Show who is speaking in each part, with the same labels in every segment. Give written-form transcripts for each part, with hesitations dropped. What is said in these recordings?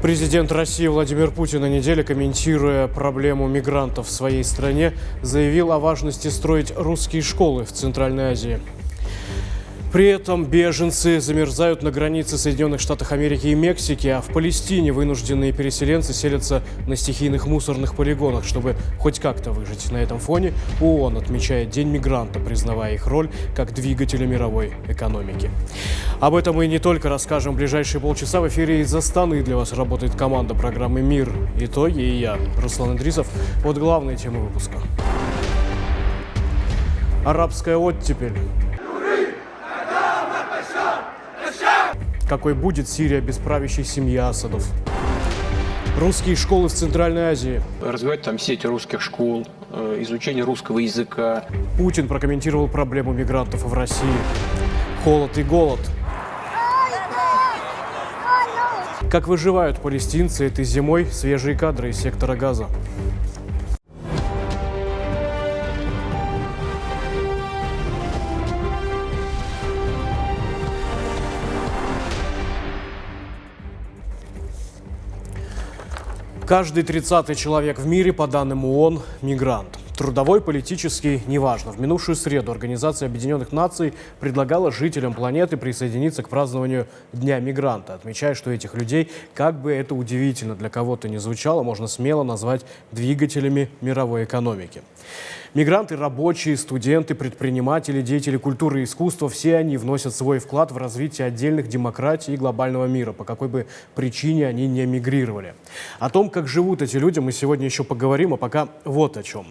Speaker 1: Президент России Владимир Путин на неделе, комментируя проблему мигрантов в своей стране, заявил о важности строить русские школы в Центральной Азии. При этом беженцы замерзают на границе Соединенных Штатов Америки и Мексики, а в Палестине вынужденные переселенцы селятся на стихийных мусорных полигонах, чтобы хоть как-то выжить. На этом фоне ООН отмечает День мигранта, признавая их роль как двигателя мировой экономики. Об этом мы не только расскажем в ближайшие полчаса. В эфире из Астаны для вас работает команда программы «Мир. Итоги» и я, Руслан Идрисов. Вот главные темы выпуска. Арабская оттепель. Какой будет Сирия без правящей семьи Асадов? Русские школы в Центральной Азии.
Speaker 2: Развивать там сеть русских школ, изучение русского языка.
Speaker 1: Путин прокомментировал проблему мигрантов в России. Холод и голод. Как выживают палестинцы этой зимой? Свежие кадры из сектора Газа. Каждый 30-й человек в мире, по данным ООН, мигрант. Трудовой, политический, неважно. В минувшую среду Организация Объединенных Наций предлагала жителям планеты присоединиться к празднованию Дня мигранта, отмечая, что этих людей, как бы это удивительно для кого-то ни звучало, можно смело назвать двигателями мировой экономики. Мигранты, рабочие, студенты, предприниматели, деятели культуры и искусства – все они вносят свой вклад в развитие отдельных демократий и глобального мира, по какой бы причине они не мигрировали. О том, как живут эти люди, мы сегодня еще поговорим, а пока вот о чем.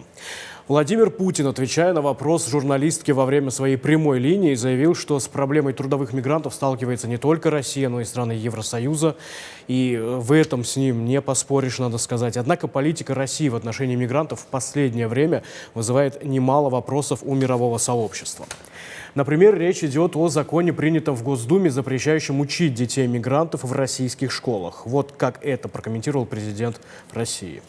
Speaker 1: Владимир Путин, отвечая на вопрос журналистки во время своей прямой линии, заявил, что с проблемой трудовых мигрантов сталкивается не только Россия, но и страны Евросоюза. И в этом с ним не поспоришь, надо сказать. Однако политика России в отношении мигрантов в последнее время вызывает немало вопросов у мирового сообщества. Например, речь идет о законе, принятом в Госдуме, запрещающем учить детей мигрантов в российских школах. Вот как это прокомментировал президент России.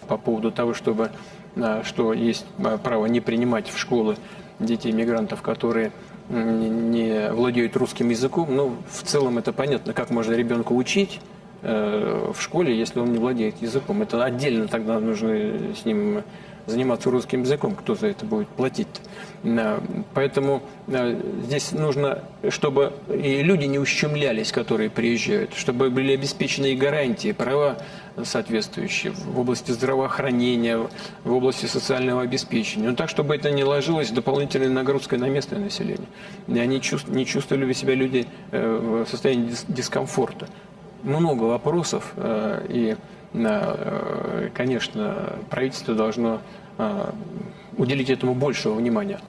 Speaker 2: По поводу того, что есть право не принимать в школы детей мигрантов, которые не владеют русским языком, в целом это понятно, как можно ребенка учить в школе, если он не владеет языком. Это отдельно тогда нужно с ним заниматься русским языком, кто за это будет платить. Поэтому здесь нужно, чтобы и люди не ущемлялись, которые приезжают, чтобы были обеспечены и гарантии, права соответствующие в области здравоохранения, в области социального обеспечения. Но так, чтобы это не ложилось дополнительной нагрузкой на местное население. И они не чувствовали себя люди в состоянии дискомфорта. Много вопросов, и, конечно, правительство должно уделить этому большего внимания.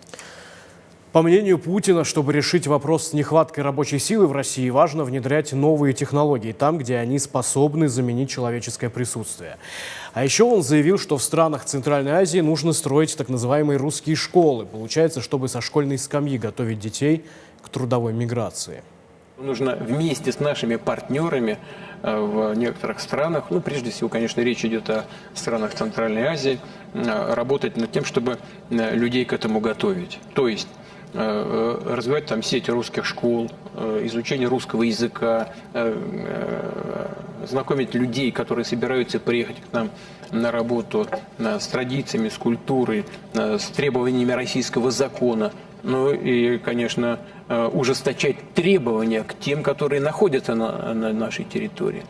Speaker 1: По мнению Путина, чтобы решить вопрос с нехваткой рабочей силы в России, важно внедрять новые технологии там, где они способны заменить человеческое присутствие. А еще он заявил, что в странах Центральной Азии нужно строить так называемые русские школы. Получается, чтобы со школьной скамьи готовить детей к трудовой миграции.
Speaker 2: Нужно вместе с нашими партнерами в некоторых странах, прежде всего, конечно, речь идет о странах Центральной Азии, работать над тем, чтобы людей к этому готовить. То есть развивать там сеть русских школ, изучение русского языка, знакомить людей, которые собираются приехать к нам на работу с традициями, с культурой, с требованиями российского закона. И, конечно, ужесточать требования к тем, которые находятся на нашей территории.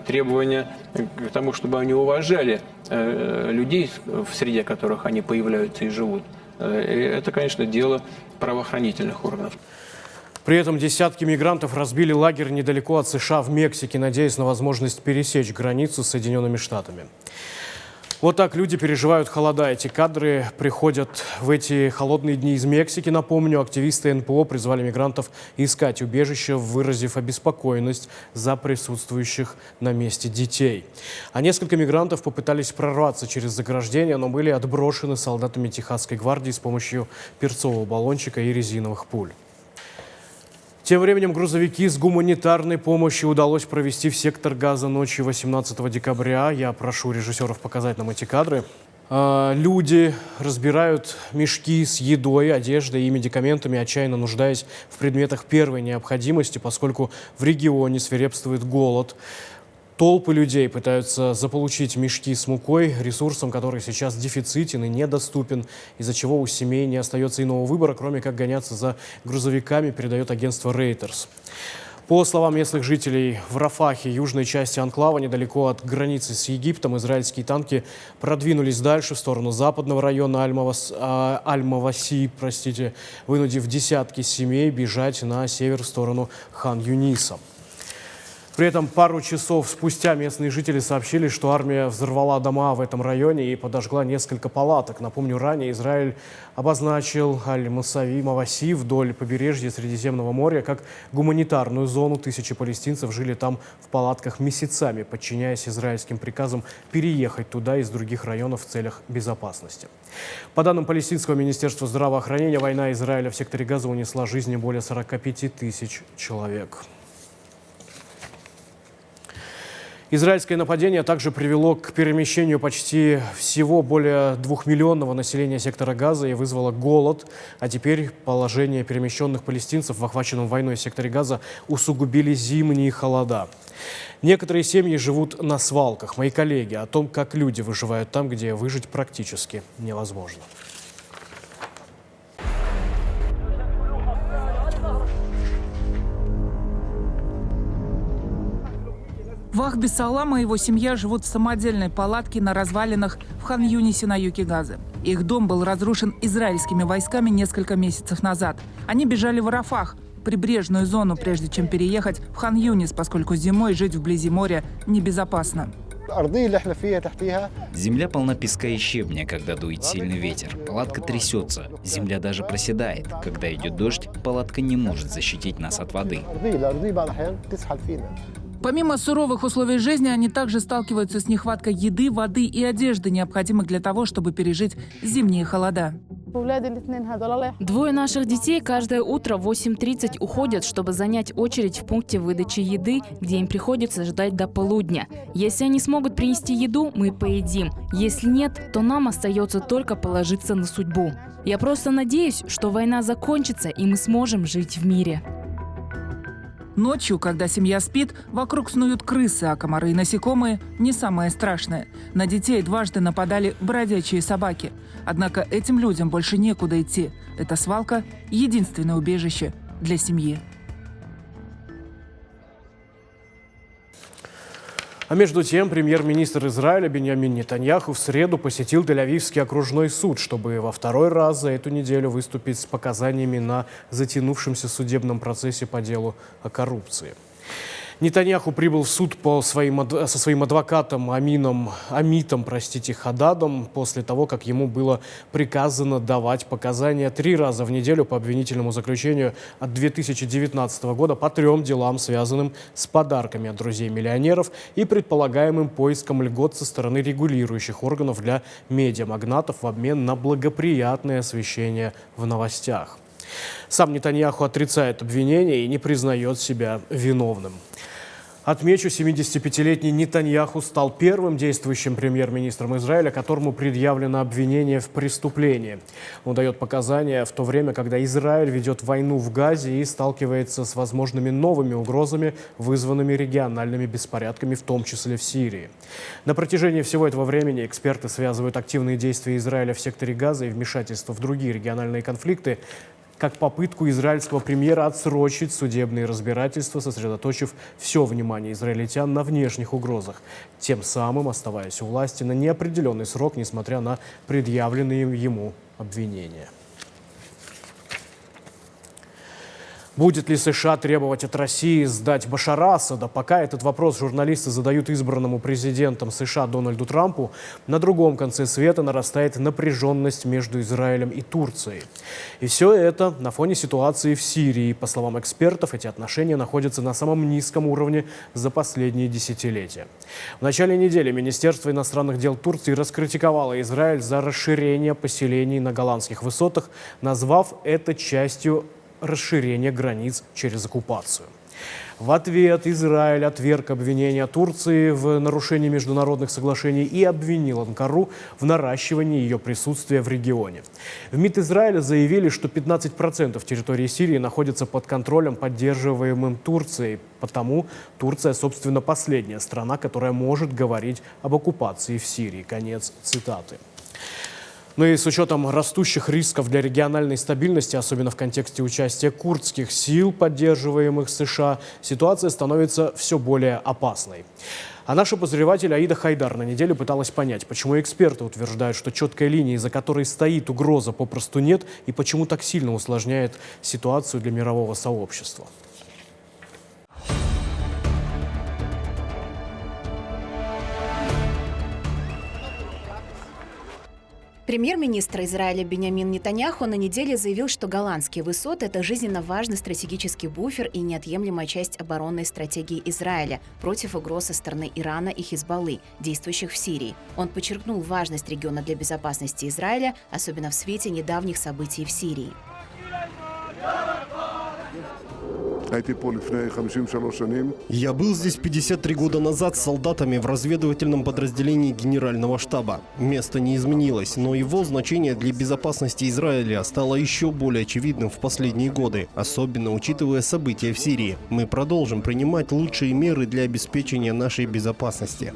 Speaker 2: Требования к тому, чтобы они уважали людей, в среде которых они появляются и живут. Это, конечно, дело правоохранительных органов.
Speaker 1: При этом десятки мигрантов разбили лагерь недалеко от США в Мексике, надеясь на возможность пересечь границу с Соединенными Штатами. Вот так люди переживают холода. Эти кадры приходят в эти холодные дни из Мексики. Напомню, активисты НПО призвали мигрантов искать убежище, выразив обеспокоенность за присутствующих на месте детей. А несколько мигрантов попытались прорваться через заграждение, но были отброшены солдатами Техасской гвардии с помощью перцового баллончика и резиновых пуль. Тем временем грузовики с гуманитарной помощью удалось провести в сектор Газа ночью 18 декабря. Я прошу режиссеров показать нам эти кадры. Люди разбирают мешки с едой, одеждой и медикаментами, отчаянно нуждаясь в предметах первой необходимости, поскольку в регионе свирепствует голод. Толпы людей пытаются заполучить мешки с мукой, ресурсом, который сейчас дефицитен и недоступен, из-за чего у семей не остается иного выбора, кроме как гоняться за грузовиками, передает агентство Reuters. По словам местных жителей, в Рафахе, южной части анклава, недалеко от границы с Египтом, израильские танки продвинулись дальше, в сторону западного района Аль-Маваси, вынудив десятки семей бежать на север в сторону Хан-Юниса. При этом пару часов спустя местные жители сообщили, что армия взорвала дома в этом районе и подожгла несколько палаток. Напомню, ранее Израиль обозначил Аль-Маваси вдоль побережья Средиземного моря как гуманитарную зону. Тысячи палестинцев жили там в палатках месяцами, подчиняясь израильским приказам переехать туда из других районов в целях безопасности. По данным палестинского министерства здравоохранения, война Израиля в секторе Газа унесла жизни более 45 тысяч человек. Израильское нападение также привело к перемещению почти всего более 2-миллионного населения сектора Газа и вызвало голод. А теперь положение перемещенных палестинцев в охваченном войной секторе Газа усугубили зимние холода. Некоторые семьи живут на свалках. Мои коллеги о том, как люди выживают там, где выжить практически невозможно.
Speaker 3: Вахби Салам и его семья живут в самодельной палатке на развалинах в Хан-Юнисе на юге Газы. Их дом был разрушен израильскими войсками несколько месяцев назад. Они бежали в Рафах, прибрежную зону, прежде чем переехать в Хан-Юнис, поскольку зимой жить вблизи моря небезопасно.
Speaker 4: Земля полна песка и щебня, когда дует сильный ветер. Палатка трясется, земля даже проседает. Когда идет дождь, палатка не может защитить нас от воды.
Speaker 3: Помимо суровых условий жизни, они также сталкиваются с нехваткой еды, воды и одежды, необходимых для того, чтобы пережить зимние холода.
Speaker 5: Двое наших детей каждое утро в 8:30 уходят, чтобы занять очередь в пункте выдачи еды, где им приходится ждать до полудня. Если они смогут принести еду, мы поедим. Если нет, то нам остается только положиться на судьбу. Я просто надеюсь, что война закончится, и мы сможем жить в мире.
Speaker 3: Ночью, когда семья спит, вокруг снуют крысы, а комары и насекомые – не самое страшное. На детей дважды нападали бродячие собаки. Однако этим людям больше некуда идти. Эта свалка – единственное убежище для семьи.
Speaker 1: А между тем, премьер-министр Израиля Биньямин Нетаньяху в среду посетил Тель-Авивский окружной суд, чтобы во второй раз за эту неделю выступить с показаниями на затянувшемся судебном процессе по делу о коррупции. Нетаньяху прибыл в суд со своим адвокатом Амитом Хададом после того, как ему было приказано давать показания 3 раза в неделю по обвинительному заключению от 2019 года по 3 делам, связанным с подарками от друзей-миллионеров и предполагаемым поиском льгот со стороны регулирующих органов для медиамагнатов в обмен на благоприятное освещение в новостях. Сам Нетаньяху отрицает обвинения и не признает себя виновным. Отмечу, 75-летний Нетаньяху стал первым действующим премьер-министром Израиля, которому предъявлено обвинение в преступлении. Он дает показания в то время, когда Израиль ведет войну в Газе и сталкивается с возможными новыми угрозами, вызванными региональными беспорядками, в том числе в Сирии. На протяжении всего этого времени эксперты связывают активные действия Израиля в секторе Газа и вмешательство в другие региональные конфликты как попытку израильского премьера отсрочить судебные разбирательства, сосредоточив все внимание израильтян на внешних угрозах, тем самым оставаясь у власти на неопределенный срок, несмотря на предъявленные ему обвинения. Будет ли США требовать от России сдать Башара Асада? Пока этот вопрос журналисты задают избранному президентом США Дональду Трампу, на другом конце света нарастает напряженность между Израилем и Турцией. И все это на фоне ситуации в Сирии. По словам экспертов, эти отношения находятся на самом низком уровне за последние десятилетия. В начале недели Министерство иностранных дел Турции раскритиковало Израиль за расширение поселений на Голландских высотах, назвав это частью расширения границ через оккупацию. В ответ Израиль отверг обвинения Турции в нарушении международных соглашений и обвинил Анкару в наращивании ее присутствия в регионе. В МИД Израиля заявили, что 15% территории Сирии находится под контролем, поддерживаемым Турцией. Потому Турция, собственно, последняя страна, которая может говорить об оккупации в Сирии. Конец цитаты. Ну и с учетом растущих рисков для региональной стабильности, особенно в контексте участия курдских сил, поддерживаемых США, ситуация становится все более опасной. А наш обозреватель Аида Хайдар на неделе пыталась понять, почему эксперты утверждают, что четкой линии, за которой стоит угроза, попросту нет, и почему так сильно усложняет ситуацию для мирового сообщества.
Speaker 6: Премьер-министр Израиля Биньямин Нетаньяху на неделе заявил, что голландские высоты – это жизненно важный стратегический буфер и неотъемлемая часть оборонной стратегии Израиля против угроз со стороны Ирана и Хизбаллы, действующих в Сирии. Он подчеркнул важность региона для безопасности Израиля, особенно в свете недавних событий в Сирии.
Speaker 7: Я был здесь 53 года назад с солдатами в разведывательном подразделении Генерального штаба. Место не изменилось, но его значение для безопасности Израиля стало еще более очевидным в последние годы, особенно учитывая события в Сирии. Мы продолжим принимать лучшие меры для обеспечения нашей безопасности.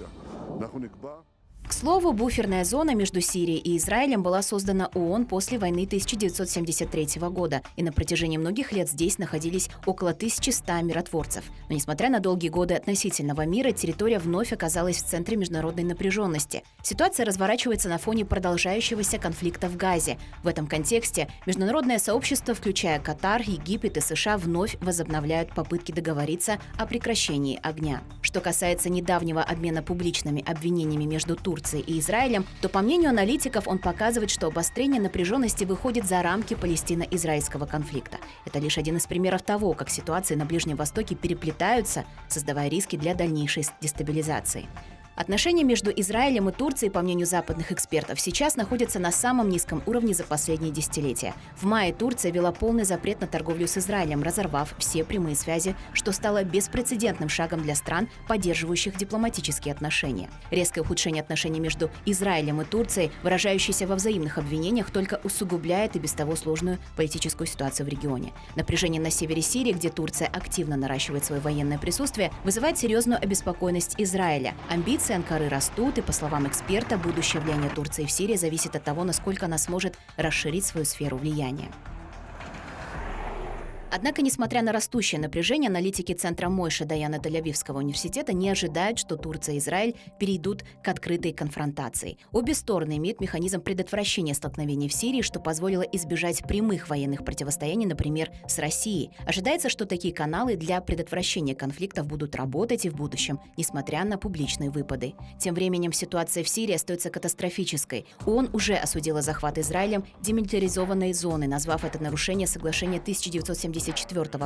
Speaker 6: К слову, буферная зона между Сирией и Израилем была создана ООН после войны 1973 года, и на протяжении многих лет здесь находились около 1100 миротворцев. Но несмотря на долгие годы относительного мира, территория вновь оказалась в центре международной напряженности. Ситуация разворачивается на фоне продолжающегося конфликта в Газе. В этом контексте международное сообщество, включая Катар, Египет и США, вновь возобновляют попытки договориться о прекращении огня. Что касается недавнего обмена публичными обвинениями между Турцией и Израилем, то, по мнению аналитиков, он показывает, что обострение напряженности выходит за рамки палестино-израильского конфликта. Это лишь один из примеров того, как ситуации на Ближнем Востоке переплетаются, создавая риски для дальнейшей дестабилизации. Отношения между Израилем и Турцией, по мнению западных экспертов, сейчас находятся на самом низком уровне за последние десятилетия. В мае Турция ввела полный запрет на торговлю с Израилем, разорвав все прямые связи, что стало беспрецедентным шагом для стран, поддерживающих дипломатические отношения. Резкое ухудшение отношений между Израилем и Турцией, выражающееся во взаимных обвинениях, только усугубляет и без того сложную политическую ситуацию в регионе. Напряжение на севере Сирии, где Турция активно наращивает свое военное присутствие, вызывает серьезную обеспокоенность Израиля. Амбиции Анкары растут, и, по словам эксперта, будущее влияние Турции в Сирии зависит от того, насколько она сможет расширить свою сферу влияния. Однако, несмотря на растущее напряжение, аналитики Центра Мойши Даяна Тель-Авивского университета не ожидают, что Турция и Израиль перейдут к открытой конфронтации. Обе стороны имеют механизм предотвращения столкновений в Сирии, что позволило избежать прямых военных противостояний, например, с Россией. Ожидается, что такие каналы для предотвращения конфликтов будут работать и в будущем, несмотря на публичные выпады. Тем временем ситуация в Сирии остается катастрофической. ООН уже осудила захват Израилем демилитаризованной зоны, назвав это нарушение соглашения 1974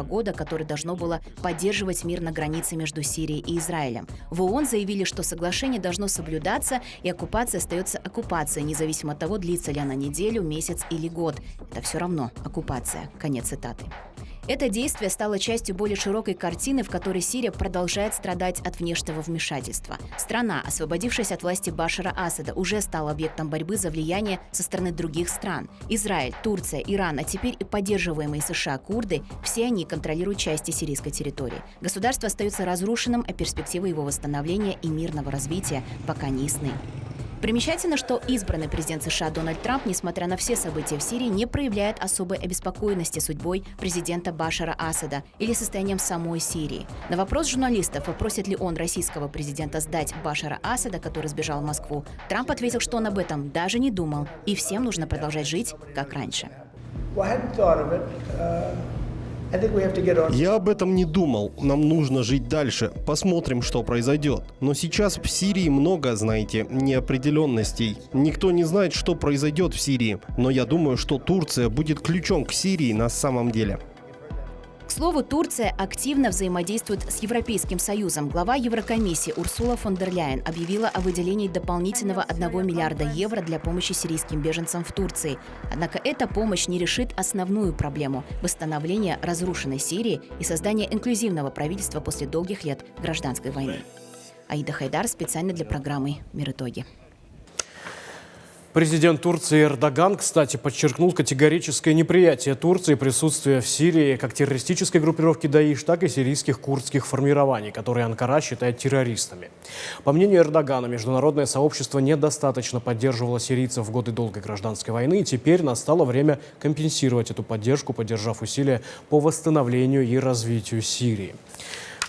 Speaker 6: года, которое должно было поддерживать мир на границе между Сирией и Израилем. В ООН заявили, что соглашение должно соблюдаться, и оккупация остается оккупацией, независимо от того, длится ли она неделю, месяц или год. Это все равно оккупация. Конец цитаты. Это действие стало частью более широкой картины, в которой Сирия продолжает страдать от внешнего вмешательства. Страна, освободившись от власти Башара Асада, уже стала объектом борьбы за влияние со стороны других стран. Израиль, Турция, Иран, а теперь и поддерживаемые США курды – все они контролируют части сирийской территории. Государство остается разрушенным, а перспективы его восстановления и мирного развития пока не ясны. Примечательно, что избранный президент США Дональд Трамп, несмотря на все события в Сирии, не проявляет особой обеспокоенности судьбой президента Башара Асада или состоянием самой Сирии. На вопрос журналистов, попросит ли он российского президента сдать Башара Асада, который сбежал в Москву, Трамп ответил, что он об этом даже не думал, и всем нужно продолжать жить, как раньше.
Speaker 7: Я об этом не думал. Нам нужно жить дальше. Посмотрим, что произойдет. Но сейчас в Сирии много, знаете, неопределенностей. Никто не знает, что произойдет в Сирии. Но я думаю, что Турция будет ключом к Сирии на самом деле.
Speaker 6: К слову, Турция активно взаимодействует с Европейским Союзом. Глава Еврокомиссии Урсула фон дер Ляйен объявила о выделении дополнительного 1 миллиарда евро для помощи сирийским беженцам в Турции. Однако эта помощь не решит основную проблему – восстановления разрушенной Сирии и создания инклюзивного правительства после долгих лет гражданской войны. Аида Хайдар специально для программы «Мир итоги».
Speaker 1: Президент Турции Эрдоган, кстати, подчеркнул категорическое неприятие Турции присутствия в Сирии как террористической группировки Даиш, так и сирийских курдских формирований, которые Анкара считает террористами. По мнению Эрдогана, международное сообщество недостаточно поддерживало сирийцев в годы долгой гражданской войны, и теперь настало время компенсировать эту поддержку, поддержав усилия по восстановлению и развитию Сирии.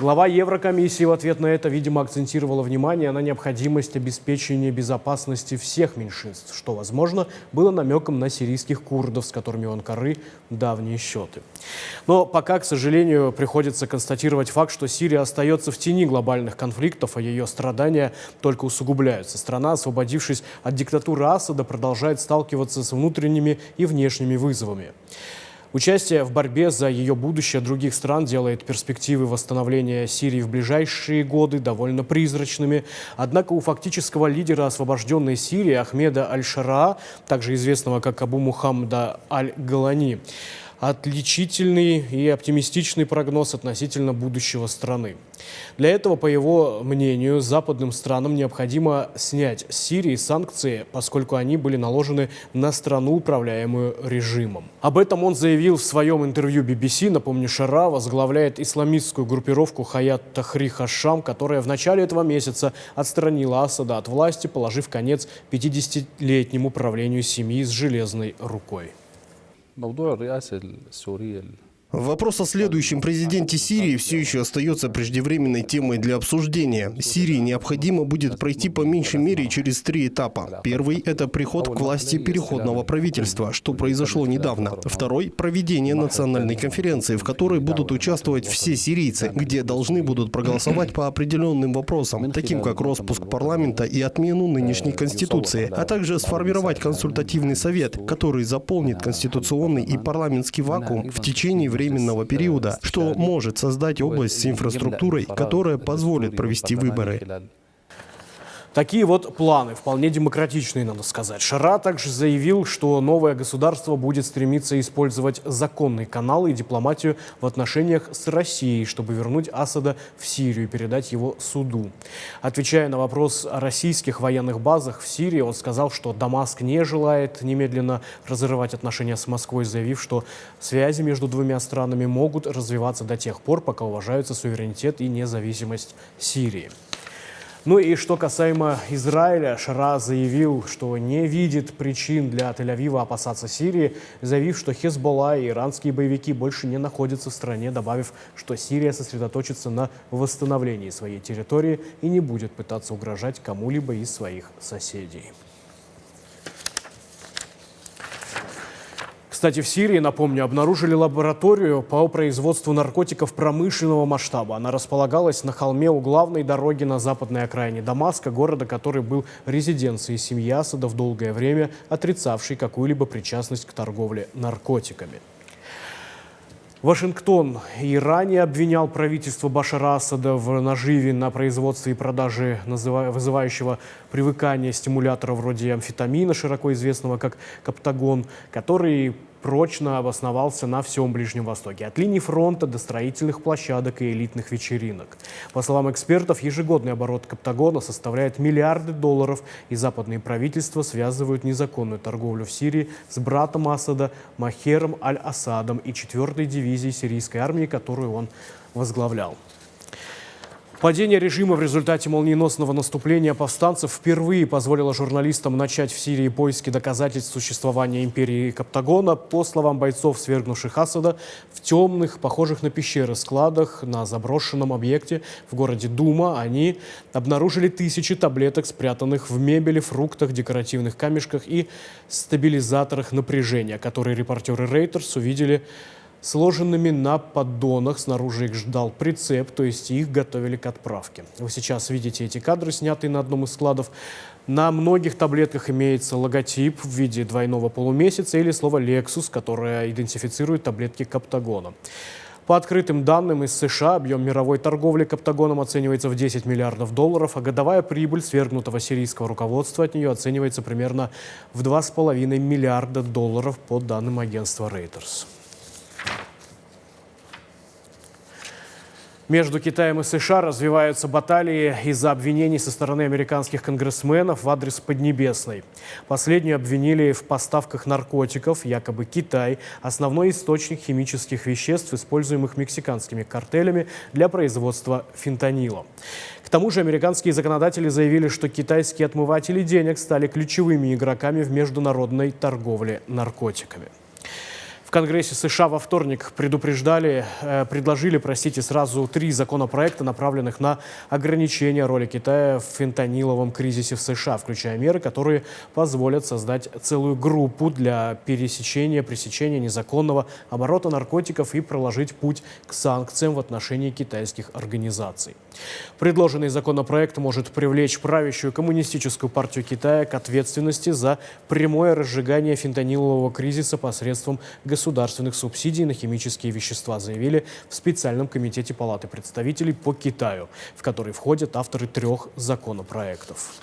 Speaker 1: Глава Еврокомиссии в ответ на это, видимо, акцентировала внимание на необходимость обеспечения безопасности всех меньшинств, что, возможно, было намеком на сирийских курдов, с которыми у Анкары давние счеты. Но пока, к сожалению, приходится констатировать факт, что Сирия остается в тени глобальных конфликтов, а ее страдания только усугубляются. Страна, освободившись от диктатуры Асада, продолжает сталкиваться с внутренними и внешними вызовами. Участие в борьбе за ее будущее других стран делает перспективы восстановления Сирии в ближайшие годы довольно призрачными. Однако у фактического лидера освобожденной Сирии Ахмеда Аль-Шараа, также известного как Абу Мухаммада Аль-Голани, отличительный и оптимистичный прогноз относительно будущего страны. Для этого, по его мнению, западным странам необходимо снять с Сирии санкции, поскольку они были наложены на страну, управляемую режимом. Об этом он заявил в своем интервью BBC. Напомню, Шараа возглавляет исламистскую группировку Хаят Тахрир аш-Шам, которая в начале этого месяца отстранила Асада от власти, положив конец 50-летнему правлению семьи с железной рукой.
Speaker 8: موضوع الرئاسة السورية
Speaker 7: Вопрос о следующем президенте Сирии все еще остается преждевременной темой для обсуждения. Сирии необходимо будет пройти по меньшей мере через 3 этапа. Первый – это приход к власти переходного правительства, что произошло недавно. Второй – проведение национальной конференции, в которой будут участвовать все сирийцы, где должны будут проголосовать по определенным вопросам, таким как распуск парламента и отмену нынешней конституции, а также сформировать консультативный совет, который заполнит конституционный и парламентский вакуум в течение временного периода, что может создать область с инфраструктурой, которая позволит провести выборы.
Speaker 1: Такие вот планы, вполне демократичные, надо сказать. Шараа также заявил, что новое государство будет стремиться использовать законные каналы и дипломатию в отношениях с Россией, чтобы вернуть Асада в Сирию и передать его суду. Отвечая на вопрос о российских военных базах в Сирии, он сказал, что Дамаск не желает немедленно разрывать отношения с Москвой, заявив, что связи между двумя странами могут развиваться до тех пор, пока уважаются суверенитет и независимость Сирии. Ну и что касаемо Израиля, Шараа заявил, что не видит причин для Тель-Авива опасаться Сирии, заявив, что Хезболла и иранские боевики больше не находятся в стране, добавив, что Сирия сосредоточится на восстановлении своей территории и не будет пытаться угрожать кому-либо из своих соседей. Кстати, в Сирии, напомню, обнаружили лабораторию по производству наркотиков промышленного масштаба. Она располагалась на холме у главной дороги на западной окраине Дамаска, города, который был резиденцией семьи Асада в долгое время, отрицавшей какую-либо причастность к торговле наркотиками. Вашингтон и ранее обвинял правительство Башара Асада в наживе на производстве и продаже вызывающего привыкание стимулятора вроде амфетамина, широко известного как каптагон, который прочно обосновался на всем Ближнем Востоке, от линии фронта до строительных площадок и элитных вечеринок. По словам экспертов, ежегодный оборот каптагона составляет миллиарды долларов, и западные правительства связывают незаконную торговлю в Сирии с братом Асада Махером Аль-Асадом и 4-й дивизией сирийской армии, которую он возглавлял. Падение режима в результате молниеносного наступления повстанцев впервые позволило журналистам начать в Сирии поиски доказательств существования империи Каптагона. По словам бойцов, свергнувших Асада, в темных, похожих на пещеры складах на заброшенном объекте в городе Дума они обнаружили тысячи таблеток, спрятанных в мебели, фруктах, декоративных камешках и стабилизаторах напряжения, которые репортеры Reuters увидели сложенными на поддонах. Снаружи их ждал прицеп, то есть их готовили к отправке. Вы сейчас видите эти кадры, снятые на одном из складов. На многих таблетках имеется логотип в виде двойного полумесяца или слово «Lexus», которое идентифицирует таблетки каптагона. По открытым данным из США, объем мировой торговли Каптагоном оценивается в $10 миллиардов, а годовая прибыль свергнутого сирийского руководства от нее оценивается примерно в $2,5 миллиарда по данным агентства Reuters. Между Китаем и США развиваются баталии из-за обвинений со стороны американских конгрессменов в адрес Поднебесной. Последнюю обвинили в поставках наркотиков. Якобы Китай – основной источник химических веществ, используемых мексиканскими картелями для производства фентанила. К тому же американские законодатели заявили, что китайские отмыватели денег стали ключевыми игроками в международной торговле наркотиками. В Конгрессе США во вторник предложили сразу 3 законопроекта, направленных на ограничение роли Китая в фентаниловом кризисе в США, включая меры, которые позволят создать целую группу для пресечения незаконного оборота наркотиков и проложить путь к санкциям в отношении китайских организаций. Предложенный законопроект может привлечь правящую коммунистическую партию Китая к ответственности за прямое разжигание фентанилового кризиса посредством государственных субсидий на химические вещества, заявили в специальном комитете Палаты представителей по Китаю, в который входят авторы 3 законопроектов.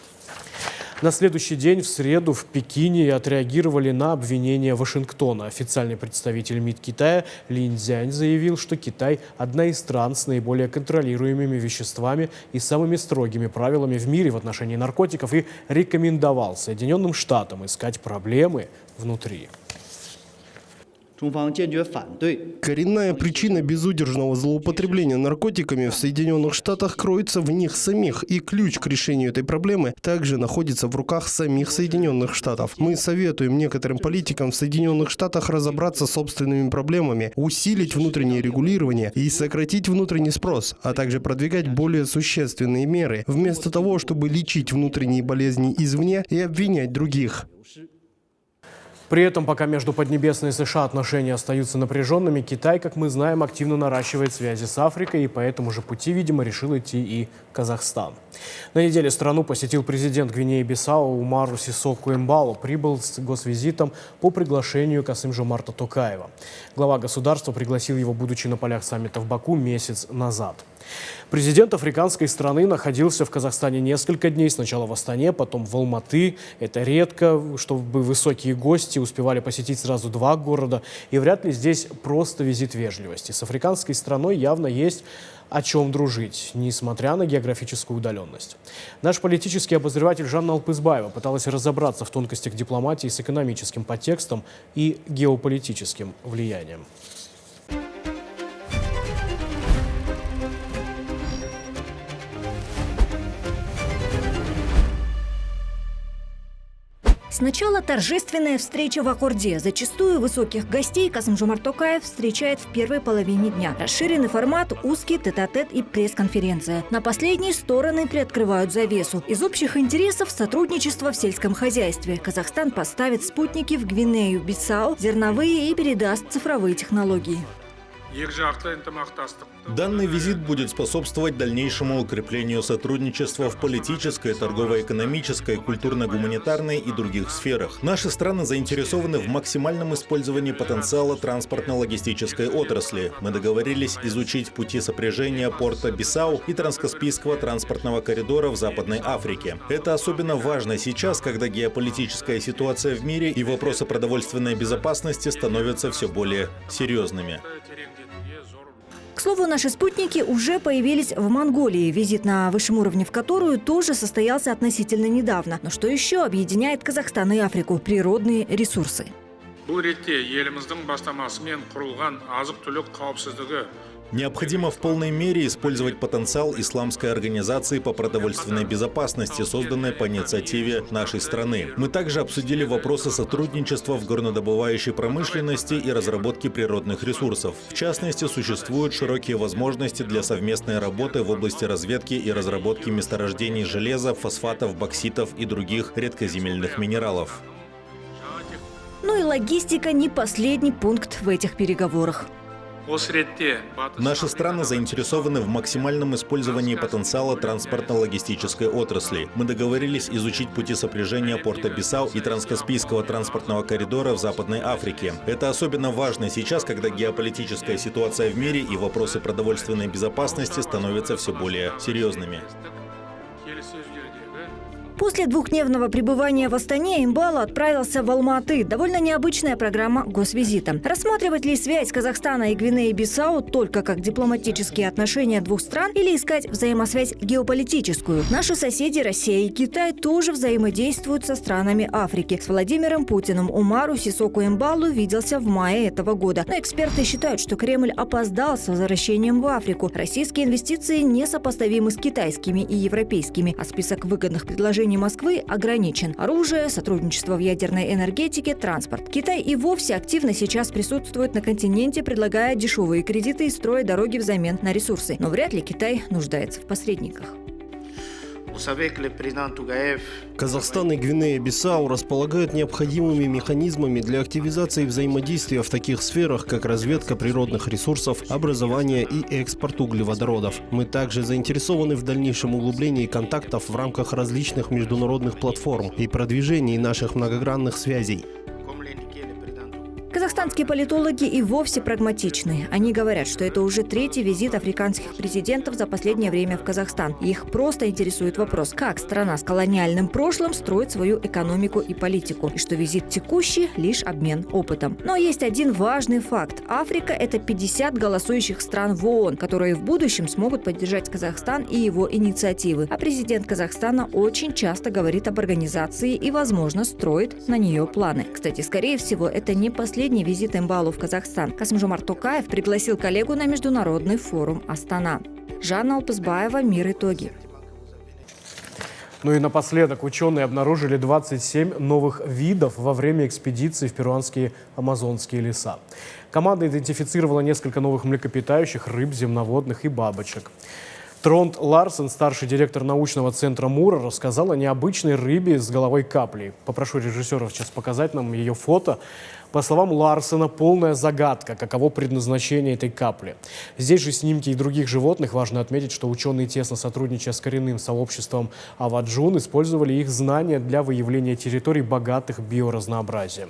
Speaker 1: На следующий день, в среду, в Пекине отреагировали на обвинения Вашингтона. Официальный представитель МИД Китая Лин Цзянь заявил, что Китай – одна из стран с наиболее контролируемыми веществами и самыми строгими правилами в мире в отношении наркотиков и рекомендовал Соединенным Штатам искать проблемы внутри.
Speaker 7: Коренная причина безудержного злоупотребления наркотиками в Соединенных Штатах кроется в них самих, и ключ к решению этой проблемы также находится в руках самих Соединенных Штатов. Мы советуем некоторым политикам в Соединенных Штатах разобраться с собственными проблемами, усилить внутреннее регулирование и сократить внутренний спрос, а также продвигать более существенные меры, вместо того, чтобы лечить внутренние болезни извне и обвинять других.
Speaker 1: При этом, пока между Поднебесной и США отношения остаются напряженными, Китай, как мы знаем, активно наращивает связи с Африкой, и по этому же пути, видимо, решил идти и Казахстан. На неделе страну посетил президент Гвинеи-Бисау Умару Сисоку Эмбало, прибыл с госвизитом по приглашению Касым-Жомарта Токаева. Глава государства пригласил его, будучи на полях саммита в Баку месяц назад. Президент африканской страны находился в Казахстане несколько дней, сначала в Астане, потом в Алматы. Это редко, чтобы высокие гости успевали посетить сразу 2 города. И вряд ли здесь просто визит вежливости. С африканской страной явно есть о чем дружить, несмотря на географическую удаленность. Наш политический обозреватель Жанна Алпызбаева пыталась разобраться в тонкостях дипломатии с экономическим подтекстом и геополитическим влиянием.
Speaker 9: Сначала торжественная встреча в Аккорде. Зачастую высоких гостей Касым-Жомарт Токаев встречает в первой половине дня. Расширенный формат, узкий тет-а-тет и пресс-конференция. На последней стороны приоткрывают завесу. Из общих интересов сотрудничество в сельском хозяйстве. Казахстан поставит спутники в Гвинею-Бисау, зерновые и передаст цифровые технологии.
Speaker 10: Данный визит будет способствовать дальнейшему укреплению сотрудничества в политической, торгово-экономической, культурно-гуманитарной и других сферах. Наши страны заинтересованы в максимальном использовании потенциала транспортно-логистической отрасли. Мы договорились изучить пути сопряжения порта Бисау и транскаспийского транспортного коридора в Западной Африке. Это особенно важно сейчас, когда геополитическая ситуация в мире и вопросы продовольственной безопасности становятся все более серьезными.
Speaker 9: К слову, наши спутники уже появились в Монголии, визит на высшем уровне в которую тоже состоялся относительно недавно. Но что еще объединяет Казахстан и Африку? Природные ресурсы.
Speaker 10: Необходимо в полной мере использовать потенциал исламской организации по продовольственной безопасности, созданной по инициативе нашей страны. Мы также обсудили вопросы сотрудничества в горнодобывающей промышленности и разработке природных ресурсов. В частности, существуют широкие возможности для совместной работы в области разведки и разработки месторождений железа, фосфатов, бокситов и других редкоземельных минералов.
Speaker 9: Ну и логистика не последний пункт в этих переговорах.
Speaker 10: Наши страны заинтересованы в максимальном использовании потенциала транспортно-логистической отрасли. Мы договорились изучить пути сопряжения порта Бисау и транскаспийского транспортного коридора в Западной Африке. Это особенно важно сейчас, когда геополитическая ситуация в мире и вопросы продовольственной безопасности становятся все более серьезными.
Speaker 9: После двухдневного пребывания в Астане Имбало отправился в Алматы. Довольно необычная программа госвизита. Рассматривать ли связь Казахстана и Гвинеи-Бисау только как дипломатические отношения двух стран или искать взаимосвязь геополитическую? Наши соседи Россия и Китай тоже взаимодействуют со странами Африки. С Владимиром Путиным Умару Сисоку Эмбалу виделся в мае этого года. Но эксперты считают, что Кремль опоздал с возвращением в Африку. Российские инвестиции несопоставимы с китайскими и европейскими, а список выгодных предложений Москвы ограничен. Оружие, сотрудничество в ядерной энергетике, транспорт. Китай и вовсе активно сейчас присутствует на континенте, предлагая дешевые кредиты и строя дороги взамен на ресурсы. Но вряд ли Китай нуждается в посредниках.
Speaker 7: Казахстан и Гвинея-Бисау располагают необходимыми механизмами для активизации взаимодействия в таких сферах, как разведка природных ресурсов, образование и экспорт углеводородов. Мы также заинтересованы в дальнейшем углублении контактов в рамках различных международных платформ и продвижении наших многогранных связей.
Speaker 9: Казахстанские политологи и вовсе прагматичны. Они говорят, что это уже третий визит африканских президентов за последнее время в Казахстан. Их просто интересует вопрос, как страна с колониальным прошлым строит свою экономику и политику, и что визит текущий – лишь обмен опытом. Но есть один важный факт. Африка – это 50 голосующих стран в ООН, которые в будущем смогут поддержать Казахстан и его инициативы. А президент Казахстана очень часто говорит об организации и, возможно, строит на нее планы. Кстати, скорее всего, это не последний визит Эмбалу в Казахстан. Касым-Жомарт Токаев пригласил коллегу на международный форум Астана. Жанна Алпызбаева, «Мир. Итоги».
Speaker 1: Ну и напоследок ученые обнаружили 27 новых видов во время экспедиции в перуанские амазонские леса. Команда идентифицировала несколько новых млекопитающих, рыб, земноводных и бабочек. Тронд Ларсен, старший директор научного центра Мура, рассказал о необычной рыбе с головой капли. Попрошу режиссеров сейчас показать нам ее фото. По словам Ларсена, полная загадка, каково предназначение этой капли. Здесь же снимки и других животных. Важно отметить, что ученые, тесно сотрудничая с коренным сообществом Аваджун, использовали их знания для выявления территорий, богатых биоразнообразием.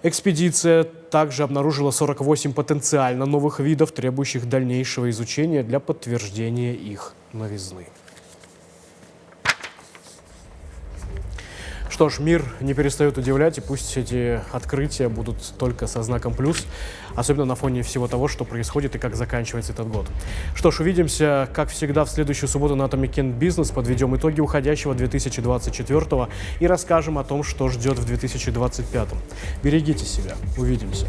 Speaker 1: Экспедиция также обнаружила 48 потенциально новых видов, требующих дальнейшего изучения для подтверждения их новизны. Что ж, мир не перестает удивлять, и пусть эти открытия будут только со знаком плюс, особенно на фоне всего того, что происходит и как заканчивается этот год. Что ж, увидимся, как всегда, в следующую субботу на Atomic Kent Business, подведем итоги уходящего 2024 и расскажем о том, что ждет в 2025. Берегите себя. Увидимся.